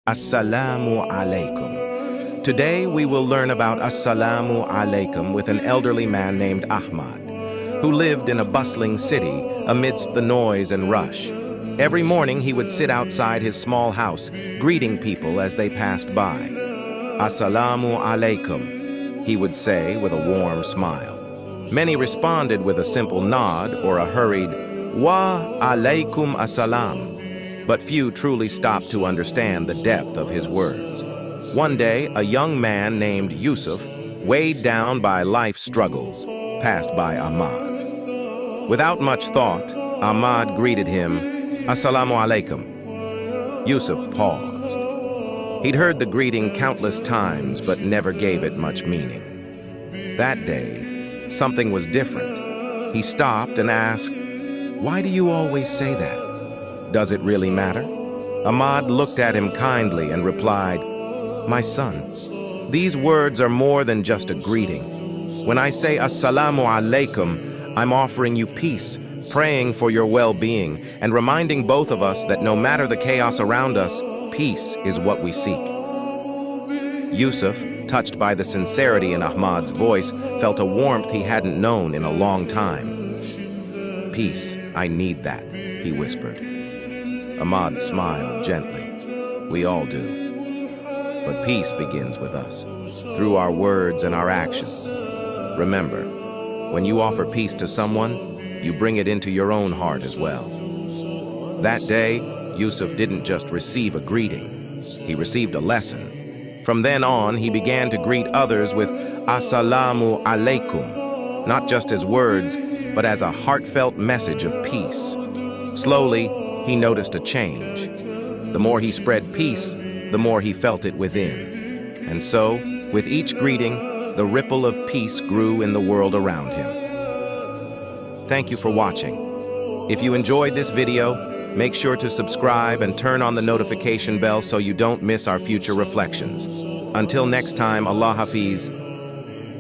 Assalamu Alaikum. Today we will learn about Assalamu Alaikum with an elderly man named Ahmad, who lived in a bustling city amidst the noise and rush. Every morning he would sit outside his small house, greeting people as they passed by. Assalamu Alaikum, he would say with a warm smile. Many responded with a simple nod or a hurried, Wa alaikum assalam, but few truly stopped to understand the depth of his words. One day, a young man named Yusuf, weighed down by life's struggles, passed by Ahmad. Without much thought, Ahmad greeted him, Assalamu Alaikum. Yusuf paused. He'd heard the greeting countless times, but never gave it much meaning. That day, something was different. He stopped and asked, Why do you always say that? Does it really matter? Ahmad looked at him kindly and replied, My son, these words are more than just a greeting. When I say Assalamu Alaikum, I'm offering you peace, praying for your well-being, and reminding both of us that no matter the chaos around us, peace is what we seek. Yusuf, touched by the sincerity in Ahmad's voice, felt a warmth he hadn't known in a long time. Peace, I need that, he whispered. Ahmad smiled gently. We all do. But peace begins with us, through our words and our actions. Remember, when you offer peace to someone, you bring it into your own heart as well. That day, Yusuf didn't just receive a greeting, he received a lesson. From then on, he began to greet others with Assalamu Alaikum, not just as words, but as a heartfelt message of peace. Slowly, he noticed a change. The more he spread peace, the more he felt it within. And so, with each greeting, the ripple of peace grew in the world around him. Thank you for watching. If you enjoyed this video, make sure to subscribe and turn on the notification bell so you don't miss our future reflections. Until next time, Allah Hafiz.